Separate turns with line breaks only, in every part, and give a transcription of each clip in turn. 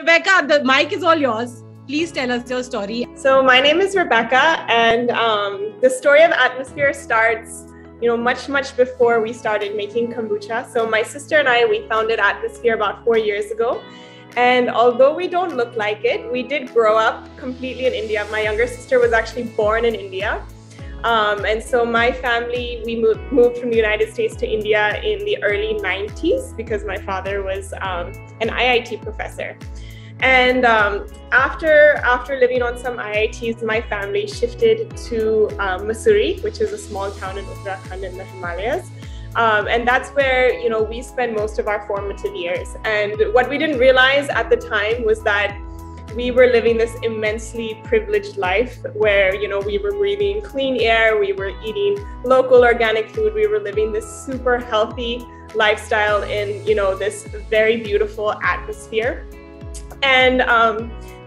Rebecca, the mic is all yours. Please tell us your story.
So my name is Rebecca, and the story of Atmosphere starts, much before we started making kombucha. So my sister and I, we founded Atmosphere about 4 years ago. And although we don't look like it, we did grow up completely in India. My younger sister was actually born in India. And so my family, we moved from the United States to India in the early 90s because my father was an IIT professor. And after living on some IITs, my family shifted to Mussoorie, which is a small town in Uttarakhand in the Himalayas. And that's where, we spent most of our formative years. And what we didn't realize at the time was that we were living this immensely privileged life where, we were breathing clean air, we were eating local organic food, we were living this super healthy lifestyle in, this very beautiful atmosphere. And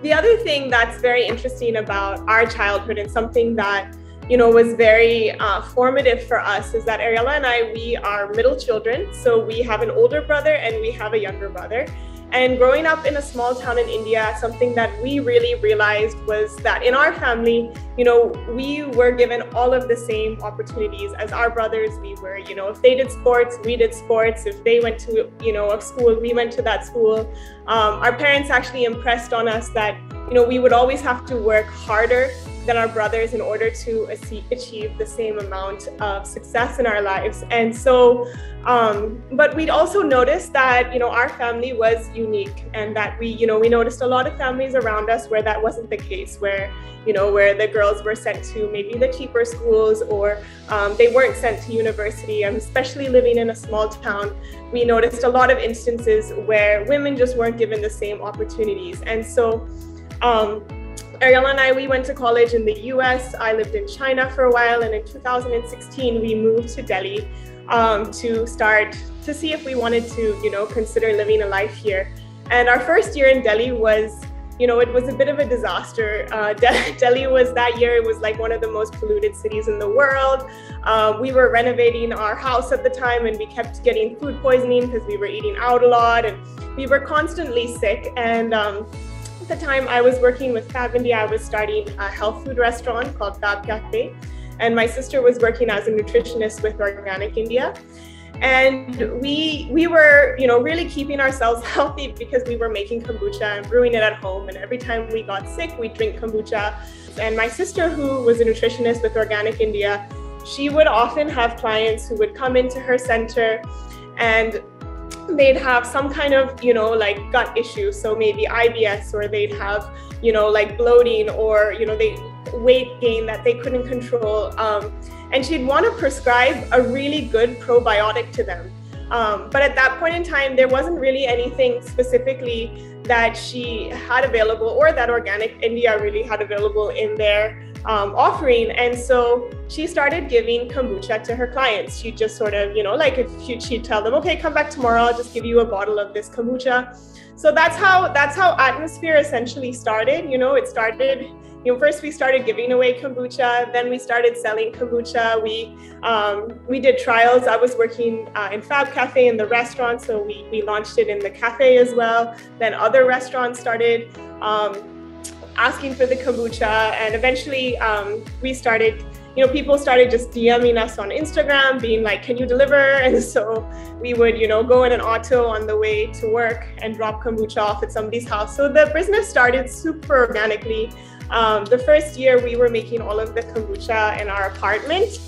the other thing that's very interesting about our childhood and something that, was very formative for us is that Ariella and I, we are middle children. So we have an older brother and we have a younger brother. And growing up in a small town in India, something that we really realized was that in our family, we were given all of the same opportunities as our brothers. We were, if they did sports, we did sports. If they went to, a school, we went to that school. Our parents actually impressed on us that, we would always have to work harder than our brothers in order to achieve the same amount of success in our lives. And so, but we'd also noticed that, our family was unique and that we noticed a lot of families around us where that wasn't the case, where, where the girls were sent to maybe the cheaper schools or they weren't sent to university. And especially living in a small town, we noticed a lot of instances where women just weren't given the same opportunities. And so, Ariella and I, we went to college in the US. I lived in China for a while, and in 2016 we moved to Delhi to see if we wanted to, consider living a life here. And our first year in Delhi was, it was a bit of a disaster. Delhi was that year, it was like one of the most polluted cities in the world. We were renovating our house at the time and we kept getting food poisoning because we were eating out a lot and we were constantly sick. And at the time I was working with Fab India, I was starting a health food restaurant called Fab Cafe. And my sister was working as a nutritionist with Organic India. And we were, really keeping ourselves healthy because we were making kombucha and brewing it at home. And every time we got sick, we'd drink kombucha. And my sister, who was a nutritionist with Organic India, she would often have clients who would come into her center and they'd have some kind of, like gut issue. So maybe IBS, or they'd have, like bloating, or, they weight gain that they couldn't control. And she'd want to prescribe a really good probiotic to them. But at that point in time, there wasn't really anything specifically that she had available or that Organic India really had available in their offering. And so she started giving kombucha to her clients. She'd just sort of, like if she'd tell them, okay, come back tomorrow, I'll just give you a bottle of this kombucha. So that's how Atmosphere essentially started. It started, first we started giving away kombucha, then we started selling kombucha. We did trials. I was working in Fab Cafe in the restaurant, so we launched it in the cafe as well. Then other restaurants started asking for the kombucha, and eventually we started, people started just DMing us on Instagram being like, can you deliver? And so we would, go in an auto on the way to work and drop kombucha off at somebody's house. So the business started super organically. The first year we were making all of the kombucha in our apartment.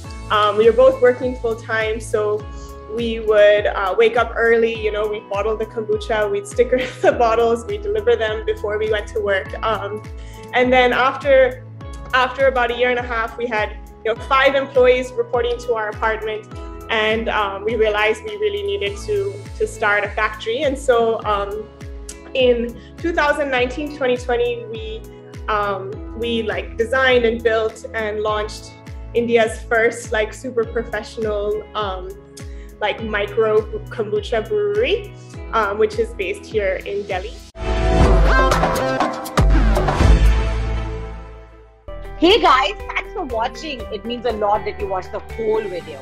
We were both working full time, so we would wake up early, we'd bottle the kombucha, we'd sticker the bottles, we'd deliver them before we went to work. And then after about a year and a half, we had 5 employees reporting to our apartment, and we realized we really needed to start a factory. And so in 2019, 2020, we like designed and built and launched India's first like super professional like micro kombucha brewery, which is based here in Delhi.
Hey guys, thanks for watching. It means a lot that you watched the whole video.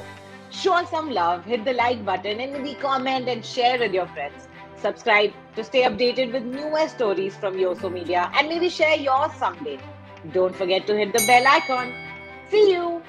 Show us some love, hit the like button and maybe comment and share with your friends. Subscribe to stay updated with newer stories from Yoso Media and maybe share yours someday. Don't forget to hit the bell icon. See you!